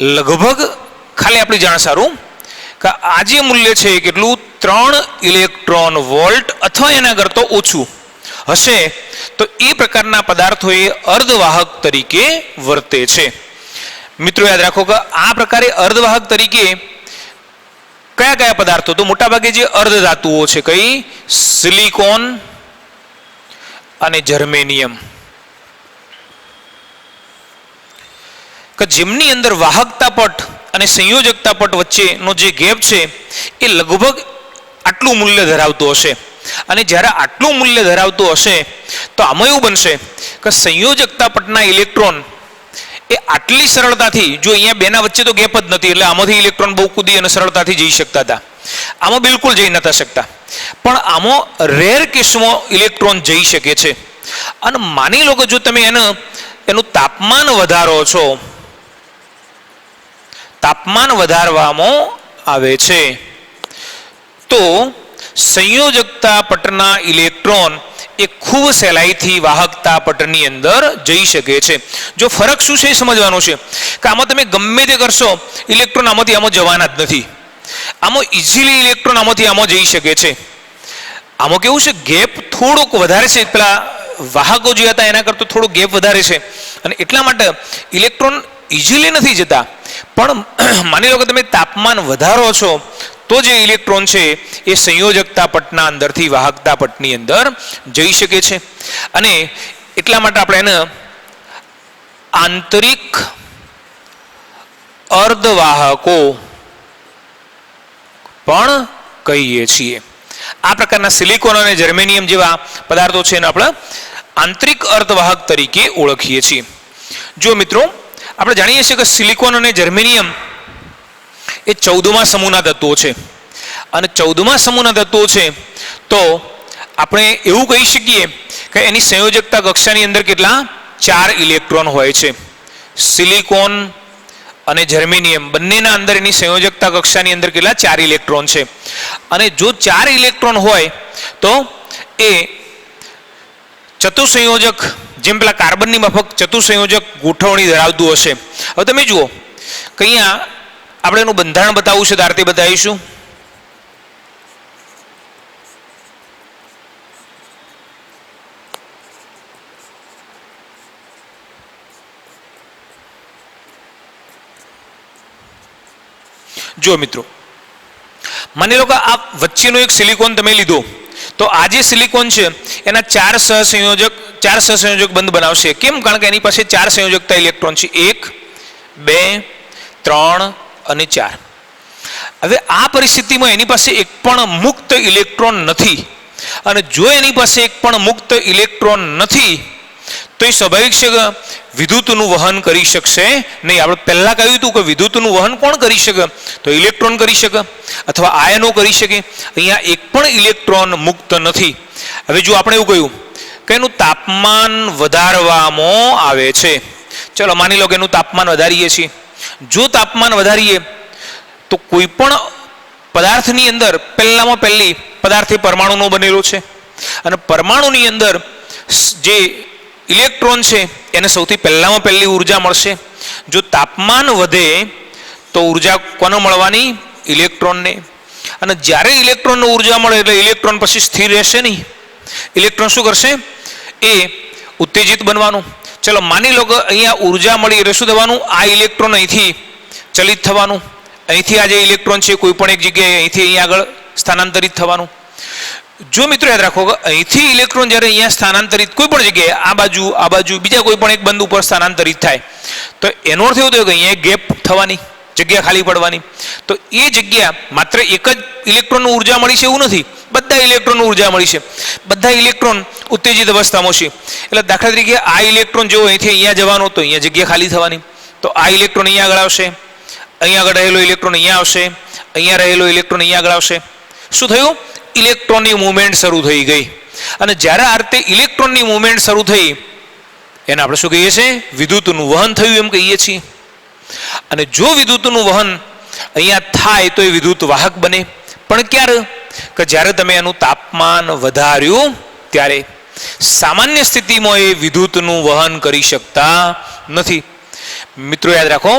લગભગ ખાલી આપણી જાણ સારું કે આ જે મૂલ્ય છે કેટલું 3 ઇલેક્ટ્રોન વોલ્ટ અથવા એના કરતો ઓછું હશે તો એ પ્રકારના પદાર્થો એ અર્ધવાહક તરીકે વર્તે છે. મિત્રો યાદ રાખો કે આ પ્રકારે અર્ધવાહક તરીકે કયા કયા પદાર્થો? તો મોટાભાગે જે અર્ધ ધાતુઓ છે, કઈ? સિલિકોન અને જર્મેનિયમ, કે જેમની અંદર વાહકતા પટ અને સંયોજકતા પટ વચ્ચેનો જે ગેપ છે એ લગભગ આટલું મૂલ્ય ધરાવતું હશે. અને જ્યારે આટલું મૂલ્ય ધરાવતું હશે તો આમાં એવું બનશે કે સંયોજકતા પટના ઇલેક્ટ્રોન એ આટલી સરળતાથી, જો અહીંયા બેના વચ્ચે તો ગેપ જ નથી એટલે આમાંથી ઇલેક્ટ્રોન બહુ કૂદી અને સરળતાથી જઈ શકતા હતા, આમાં બિલકુલ જઈ નતા શકતા. પણ આમાં રેર કેસમાં ઇલેક્ટ્રોન જઈ શકે છે. અને માની લો કે જો તમે એનું તાપમાન વધારો છો, તાપમાન વધારવામાં આવે છે તો સંયોજકતા પટના ઇલેક્ટ્રોન એ ખૂબ સહેલાઈથી વાહકતા પટની અંદર જઈ શકે છે. જો ફરક શું છે એ સમજવાનું છે કે આમાં તમે ગમે તે કરશો ઇલેક્ટ્રોન આમાંથી આમાં જવાના જ નથી. આમાં ઇઝીલી ઇલેક્ટ્રોન આમાંથી આમાં જઈ શકે છે. આમાં કેવું છે, ગેપ થોડોક વધારે છે, પેલા વાહકો જે હતા એના કરતાં થોડો ગેપ વધારે છે અને એટલા માટે ઇલેક્ટ્રોન ઇઝીલી નથી જતા. પણ માની લો કે તમે તાપમાન વધારો છો તો જે ઇલેક્ટ્રોન છે એ સંયોજકતા પટના અંદરથી વાહકતા પટની અંદર જઈ શકે છે. અને એટલા માટે આપણે એને આંતરિક અર્ધવાહકો પણ કહીએ છીએ. આ પ્રકારના સિલિકોન અને જર્મેનિયમ જેવા પદાર્થો છે એને આપણે આંતરિક અર્ધવાહક તરીકે ઓળખીએ છીએ. જો મિત્રો, આપણે જાણીએ છીએ કે સિલિકોન અને જર્મેનિયમ એ 14મા સમૂહના તત્વો છે. અને 14મા સમૂહના તત્વો છે તો આપણે એવું કહી શકીએ કે એની સંયોજકતા કક્ષાની અંદર કેટલા? 4 ઇલેક્ટ્રોન હોય છે. સિલિકોન અને જર્મેનિયમ બંનેના અંદર એની સંયોજકતા કક્ષાની અંદર કેટલા? 4 ઇલેક્ટ્રોન છે. અને જો 4 ઇલેક્ટ્રોન હોય તો એ ચતુસંયોજક, જેમ પેલા કાર્બનની માફક ચતુસંયોજક ગોઠવણી ધરાવતું હશે. હવે તમે જુઓ કે અહીંયા આપણે એનું બંધારણ બતાવવું છે, દાર્થી બતાવીશું. જો મિત્રો, માની લો કે આ વચ્ચેનો એક સિલિકોન તમે લીધો તો આ જે સિલિકોન છે એના 4 સહસંયોજક બંધ બનાવશે. કેમ? કારણ કે એની પાસે 4 સંયોજકતા ઇલેક્ટ્રોન છે, 1, 2, 3 અને 4. હવે આ પરિસ્થિતિમાં એની પાસે એક પણ મુક્ત ઇલેક્ટ્રોન નથી. અને જો એની પાસે એક પણ મુક્ત ઇલેક્ટ્રોન નથી તો તો એ સ્વાભાવિક છે કે વિદ્યુતનું વહન કરી શકશે નહીં. આપણે પહેલા કહ્યું હતું કે વિદ્યુતનું વહન કોણ કરી શકે? તો ઇલેક્ટ્રોન કરી શકે અથવા આયનો કરી શકે. અહીંયા એક પણ ઇલેક્ટ્રોન મુક્ત નથી. હવે જો આપણે એવું કહ્યું કે એનું તાપમાન વધારવામાં આવે છે, ચલો માની લો કે એનું તાપમાન વધારીએ છીએ. જો તાપમાન વધારીએ તો કોઈ પણ પદાર્થની અંદર પહેલામાં પહેલી પદાર્થ એ પરમાણુનો બનેલો છે અને પરમાણુની અંદર જે ઇલેક્ટ્રોન છે એને સૌથી પહેલામાં પહેલી ઉર્જા મળશે. જો તાપમાન વધે તો ઉર્જા કોને મળવાની? ઇલેક્ટ્રોનને. અને જ્યારે ઇલેક્ટ્રોનને ઉર્જા મળે એટલે ઇલેક્ટ્રોન પછી સ્થિર રહેશે નહીં. ઇલેક્ટ્રોન શું કરશે? એ ઉત્તેજિત બનવાનું. ચલો માની લો કે અહીંયા ઉર્જા મળી એટલે શું થવાનું? આ ઇલેક્ટ્રોન અહીંથી ચલિત થવાનું. અહીંથી આ જે ઇલેક્ટ્રોન છે કોઈ પણ એક જગ્યાએ અહીંથી અહીંયા આગળ સ્થાનાંતરિત થવાનું. જો મિત્રો યાદ રાખો કે અહીંથી ઇલેક્ટ્રોન જ્યારે અહીંયા સ્થાનાંતરિત કોઈ પણ જગ્યાએ આ બાજુ બીજા કોઈ પણ એક બિંદુ પર સ્થાનાંતરિત થાય તો એનો અર્થ એવો થયો કે અહીંયા ગેપ થવાની, જગ્યા ખાલી પડવાની. તો એ જગ્યા માત્ર એક જ ઇલેક્ટ્રોનની ઉર્જા મળી છે એવું નથી, બધા ઇલેક્ટ્રોનની ઉર્જા મળી છે. બધા ઇલેક્ટ્રોન ઉત્તેજિત અવસ્થામાં છે. એટલે દાખલા તરીકે આ ઇલેક્ટ્રોન જેવો અહીંથી અહીંયા જવાનો તો અહીંયા જગ્યા ખાલી થવાની. તો આ ઇલેક્ટ્રોન અહીંયા આગળ આવશે, અહીંયા આગળ રહેલો ઇલેક્ટ્રોન અહીંયા આવશે, અહીંયા રહેલો ઇલેક્ટ્રોન અહીંયા આગળ આવશે. શું થયું? ઇલેક્ટ્રોનની મૂવમેન્ટ શરૂ થઈ ગઈ. અને જ્યારે આ રીતે ઇલેક્ટ્રોનની મૂવમેન્ટ શરૂ થઈ એને આપણે શું કહીએ છીએ? વિદ્યુતનું વહન થયું એમ કહીએ છીએ. અને જો વિદ્યુતનું વહન અહીંયા થાય તો એ વિદ્યુત વાહક બને. પણ ક્યારે? કે જ્યારે તમે એનું તાપમાન વધાર્યું ત્યારે. સામાન્ય સ્થિતિમાં એ વિદ્યુતનું વહન કરી શકતા નથી. મિત્રો યાદ રાખો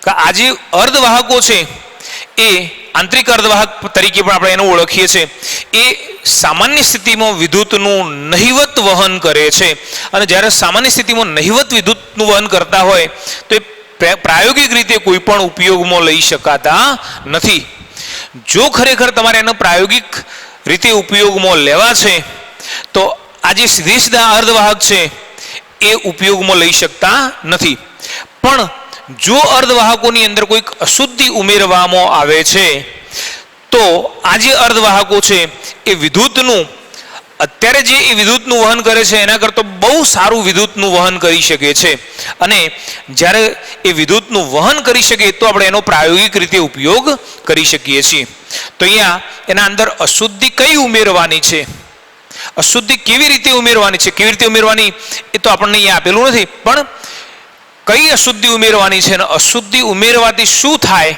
કે આ જે અર્ધવાહકો છે એ આંતરિક અર્ધવાહક તરીકે પણ આપણે એને ઓળખીએ છીએ. એ સામાન્ય સ્થિતિમાં વિદ્યુતનું નહિવત વહન કરે છે. અને જ્યારે સામાન્ય સ્થિતિમાં નહિવત વિદ્યુતનું વહન કરતા હોય તો એ પ્રાયોગિક રીતે કોઈ પણ ઉપયોગમાં લઈ શકાતા નથી. જો ખરેખર તમારે એનો પ્રાયોગિક રીતે ઉપયોગમાં લેવા છે તો આ જે સીધા અર્ધવાહક છે એ ઉપયોગમાં લઈ શકતા નથી. પણ જો અર્ધવાહકોની અંદર કોઈક અશુદ્ધિ ઉમેરવામાં આવે છે તો આ જે અર્ધવાહકો છે એ વિદ્યુતનું અત્યારે જે એ વિદ્યુતનું વહન કરે છે એના કરતાં બહુ સારું વિદ્યુતનું વહન કરી શકે છે. અને જ્યારે એ વિદ્યુતનું વહન કરી શકે તો આપણે એનો પ્રાયોગિક રીતે ઉપયોગ કરી શકીએ છીએ. તો અહીંયા એના અંદર અશુદ્ધિ કઈ ઉમેરવાની છે, અશુદ્ધિ કેવી રીતે ઉમેરવાની છે, કેવી રીતે ઉમેરવાની એ તો આપણને અહીંયા આપેલું નથી, પણ કઈ અશુદ્ધિ ઉમેરવાની છે અને અશુદ્ધિ ઉમેરવાથી શું થાય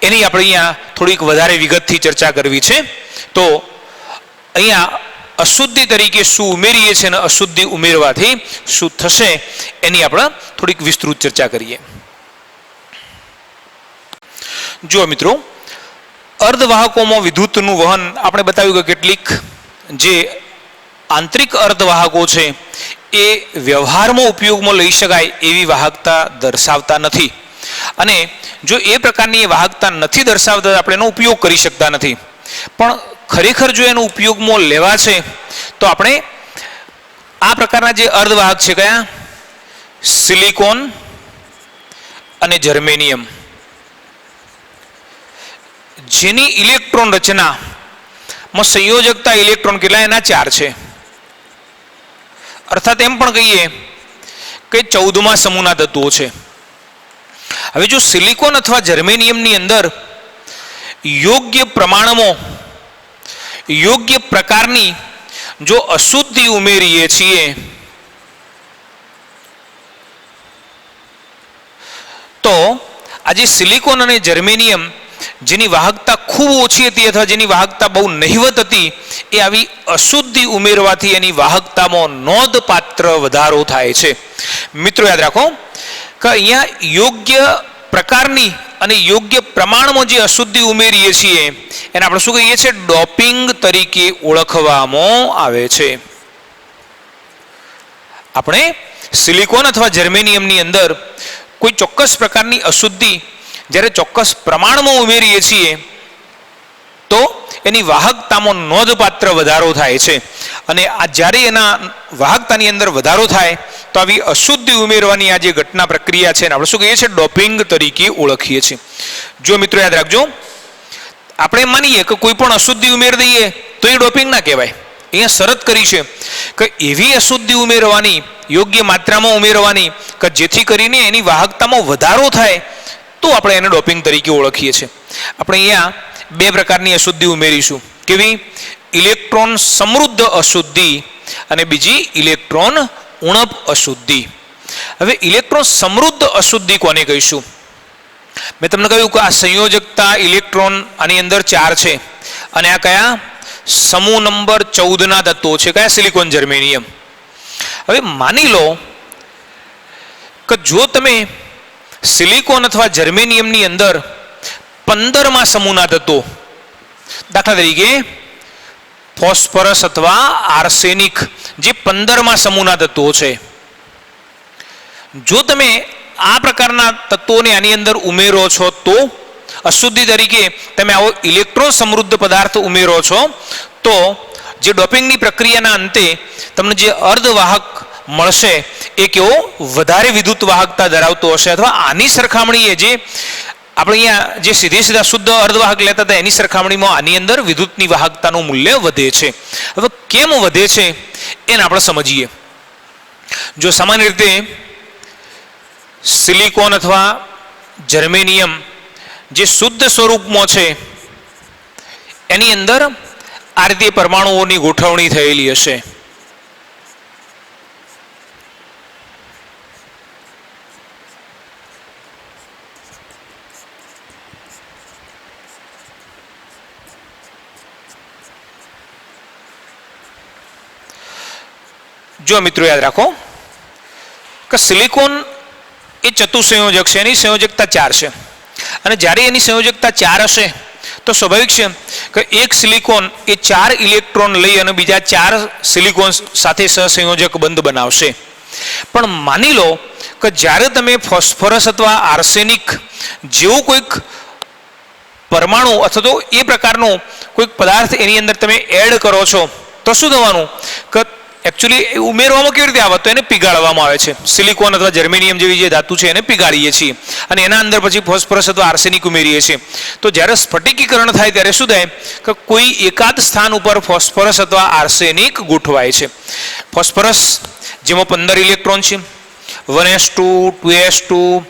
એની આપણે અહીંયા થોડીક વધારે વિગતથી ચર્ચા કરવી છે. તો અહીંયા અશુદ્ધિ તરીકે શું ઉમેરીએ છીએ અને અશુદ્ધિ ઉમેરવાથી શું થશે એની આપણે થોડીક વિસ્તૃત ચર્ચા કરીએ. જો મિત્રો, અર્ધવાહકોમાં વિદ્યુતનું વહન આપણે બતાવ્યું કે કેટલીક જે આંતરિક અર્ધવાહકો છે એ વ્યવહારમાં ઉપયોગમાં લઈ શકાય એવી વાહકતા દર્શાવતા નથી. અને જો એ પ્રકારની વાહકતા નથી દર્શાવતા આપણે એનો ઉપયોગ કરી શકતા નથી. પણ ખરેખર જો એનો ઉપયોગમાં લેવા છે તો આપણે આ પ્રકારના જે અર્ધવાહક છે કયા? સિલિકોન અને જર્મેનિયમ, જેની ઇલેક્ટ્રોન રચનામાં સંયોજકતા ઇલેક્ટ્રોન કેટલા? એના 4 છે. અર્થાત એમ પણ કહીએ કે 14મા સમૂહના તત્વો છે. હવે જો સિલિકોન અથવા જર્મેનિયમની અંદર યોગ્ય પ્રમાણમાં યોગ્ય પ્રકારની જો અશુદ્ધિ ઉમેરીએ છીએ તો આજે સિલિકોન અને જર્મેનિયમ જેની વાહકતા ખૂબ ઓછી હતી અથવા જેની વાહકતા બહુ નહિવત હતી એ આવી અશુદ્ધિ ઉમેરવાથી એની વાહકતામાં નોંધપાત્ર વધારો થાય છે. મિત્રો યાદ રાખો કે અહીંયા યોગ્ય પ્રકારની અને યોગ્ય પ્રમાણમાં જે અશુદ્ધિ ઉમેરીએ છીએ એને આપણે શું કહીએ છીએ? ડોપિંગ તરીકે ઓળખવામાં આવે છે. આપણે સિલિકોન અથવા જર્મેનિયમની અંદર કોઈ ચોક્કસ પ્રકારની અશુદ્ધિ જ્યારે ચોક્કસ પ્રમાણમાં ઉમેરીએ છીએ તો એની વાહકતામાં નોંધપાત્ર વધારો થાય છે. અને આ જ્યારે એના વાહકતાની અંદર વધારો થાય તો આવી અશુદ્ધિ ઉમેરવાની આ જે ઘટના પ્રક્રિયા છે એને આપણે શું કહીએ છીએ? ડોપિંગ તરીકે ઓળખીએ છીએ. જો મિત્રો યાદ રાખજો, આપણે માનીએ કે કોઈ પણ અશુદ્ધિ ઉમેરી દઈએ તો એ ડોપિંગ ના કહેવાય. અહીંયા શરત કરી છે કે એવી અશુદ્ધિ ઉમેરવાની, યોગ્ય માત્રામાં ઉમેરવાની કે જેથી કરીને એની વાહકતામાં વધારો થાય, તો આપણે એને ડોપિંગ તરીકે ઓળખીએ છીએ. આપણે અહીંયા બે પ્રકારની અશુદ્ધિ ઉમેરીશું. કેવી? ઇલેક્ટ્રોન સમૃદ્ધ અશુદ્ધિ અને બીજી ઇલેક્ટ્રોન ઉણપ અશુદ્ધિ. હવે ઇલેક્ટ્રોન સમૃદ્ધ અશુદ્ધિ કોને કહીશું? મેં તમને કહ્યું કે આ સંયોજકતા ઇલેક્ટ્રોન આની અંદર 4 છે અને આ કયા? સમૂહ નંબર 14 તત્વો છે. કયા? Silicon, germanium. હવે માની લો કે જો તમે સિલિકોન અથવા જર્મેનિયમની અંદર 15મા સમૂહના તત્વો, દાખલા તરીકે ફોસ્ફરસ અથવા આર્સેનિક, જે 15મા સમૂહના તત્વો છે, જો તમે આ પ્રકારના તત્વોને આની અંદર ઉમેરો છો તો અશુદ્ધિ તરીકે તમે આવો ઇલેક્ટ્રોન સમૃદ્ધ પદાર્થ ઉમેરો છો, તો જે ડોપિંગની પ્રક્રિયાના અંતે તમને જે અર્ધવાહક મળશે એ કેવો? વધારે વિદ્યુત વાહકતા ધરાવતો હશે, અથવા આની સરખામણીએ જે આપણે અહીંયા જે સીધા શુદ્ધ અર્ધવાહક લેતા હતા એની સરખામણીમાં આની અંદર વિદ્યુતની વાહકતાનું મૂલ્ય વધે છે. હવે કેમ વધે છે એને આપણે સમજીએ. જો સામાન્ય રીતે સિલિકોન અથવા જર્મેનિયમ જે શુદ્ધ સ્વરૂપમાં છે એની અંદર આ રીતે પરમાણુઓની ગોઠવણી થયેલી હશે. જો મિત્રો યાદ રાખો કે સિલિકોન એ ચતુસંયોજક છે, એની સંયોજકતા 4 છે, અને જ્યારે એની સંયોજકતા 4 હશે તો સ્વાભાવિક છે કે એક સિલિકોન એ 4 ઇલેક્ટ્રોન લઈ અને બીજા 4 સિલિકોન સાથે સહસંયોજક બંધ બનાવશે. પણ માની લો કે જ્યારે તમે ફોસ્ફરસ અથવા આર્સેનિક જેવું કોઈક પરમાણુ અથવા તો એ પ્રકારનો કોઈક પદાર્થ એની અંદર તમે એડ કરો છો, તો શું થવાનું કે એકચ્યુઅલી ઉમેરવામાં કેવી રીતે આવે? તો એને પીગાળવામાં આવે છે. સિલિકોન અથવા જર્મેનિયમ જેવી જે ધાતુ છે એને પીગાળીએ છીએ અને એના અંદર પછી ફોસ્ફરસ અથવા આર્સેનિક ઉમેરીએ છીએ. તો જ્યારે સ્ફટિકીકરણ થાય ત્યારે શું થાય કે કોઈ એકાદ સ્થાન ઉપર ફોસ્ફરસ અથવા આર્સેનિક ગોઠવાય છે. ફોસ્ફરસ જેમાં 15 ઇલેક્ટ્રોન છે, 1s2, 2s2,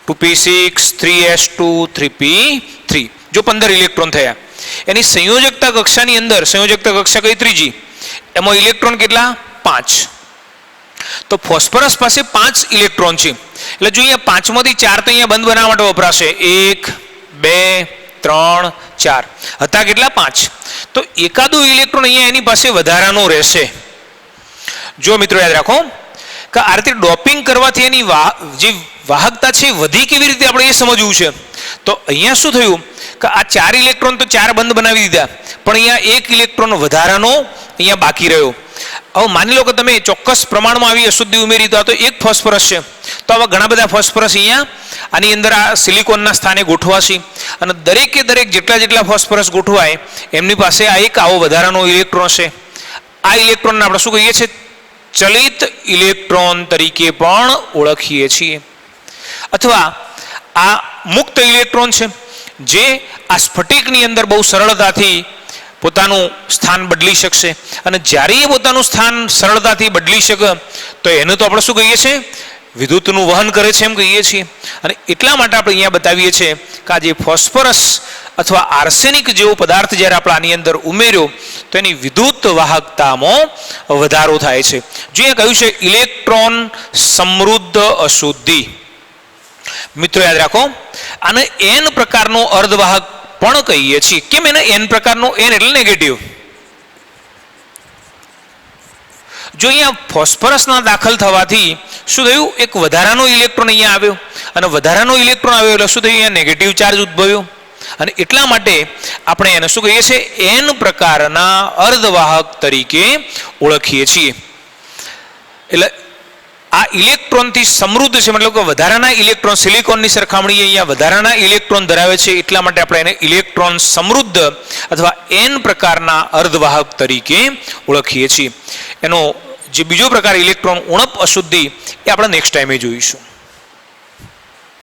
2p6, 3s2, 3p3, જો 15 ઇલેક્ટ્રોન થયા. એની સંયોજકતા કક્ષાની અંદર, સંયોજકતા કક્ષા કઈ? ત્રીજી. એમાં ઇલેક્ટ્રોન કેટલા? 5. તો ફોસ્ફરસ પાસે 5 ઇલેક્ટ્રોન છે, એટલે જો અહીંયા 5 માંથી 4 તો અહીંયા બંધ બનાવવા માટે વપરાશે. 1, 2, 3, 4 હતા કેટલા? 5. તો એકાદો ઇલેક્ટ્રોન અહીંયા એની પાસે વધારાનો રહેશે. જો મિત્રો યાદ રાખો કે આ રીતે ડોપિંગ કરવાથી એની જે વાહકતા છે વધી કેવી રીતે આપણે એ સમજવું છે. તો અહીંયા શું થયું કે આ 4 ઇલેક્ટ્રોન તો 4 બંધ બનાવી દીધા, પણ અહીંયા 1 ઇલેક્ટ્રોન વધારાનો અહીંયા બાકી રહ્યો. હવે માની લો કે તમે ચોક્કસ પ્રમાણમાં આવી અશુદ્ધિ ઉમેરી, તો આ તો એક ફોસ્ફરસ છે, તો આવા ઘણા બધા ફોસ્ફરસ અહીંયા આની અંદર આ સિલિકોનના સ્થાને ગોઠવાશે, અને દરેકે દરેક જેટલા ફોસ્ફરસ ગોઠવાય એમની પાસે આ એક આવો વધારાનો ઇલેક્ટ્રોન છે. આ ઇલેક્ટ્રોનને આપણે શું કહીએ છીએ? ચલિત ઇલેક્ટ્રોન તરીકે પણ ઓળખીએ છીએ. અથવા આ મુક્ત ઇલેક્ટ્રોન છે જે આ સ્ફટિકની અંદર બહુ સરળતાથી પોતાનું સ્થાન બદલી શકશે, અને જ્યારે એ પોતાનું સ્થાન સરળતાથી બદલી શકે તો એને તો આપણે શું કહીએ છીએ? વિદ્યુતનું વહન કરે છે એમ કહીએ છીએ. અને એટલા માટે આપણે અહીંયા બતાવીએ છીએ કે આ જે ફોસ્ફરસ અથવા આર્સેનિક જેવો પદાર્થ જ્યારે આપણે આની અંદર ઉમેર્યો તો એની વિદ્યુત વાહકતામાં વધારો થાય છે. જે કહ્યું છે ઇલેક્ટ્રોન સમૃદ્ધ અશુદ્ધિ. મિત્રો યાદ રાખો, આને n પ્રકારનો અર્ધવાહક પણ કહીએ છીએ. કેમ એને n પ્રકારનો? n એટલે નેગેટિવ. જો અહીંયા ફોસ્ફરસના દાખલ થવાથી શું થયું? એક વધારાનો ઇલેક્ટ્રોન અહીંયા આવ્યો, અને વધારાનો ઇલેક્ટ્રોન આવ્યો એટલે શું થયું? અહીંયા નેગેટિવ ચાર્જ ઉદ્ભવ્યો, અને એટલા માટે આપણે એને શું કહીએ છીએ? n પ્રકારના અર્ધવાહક તરીકે ઓળખીએ છીએ. એટલે આ ઇલેક્ટ્રોનથી સમૃદ્ધ છે, મતલબ કે વધારાના ઇલેક્ટ્રોન સિલિકોનની સરખામણીએ અહીંયા વધારાના ઇલેક્ટ્રોન ધરાવે છે, એટલા માટે આપણે એને ઇલેક્ટ્રોન સમૃદ્ધ અથવા n પ્રકારના અર્ધવાહક તરીકે ઓળખીએ છીએ. એનો જે બીજો પ્રકાર ઇલેક્ટ્રોન ઉણપ અશુદ્ધિ એ આપણે નેક્સ્ટ ટાઈમે જોઈશું.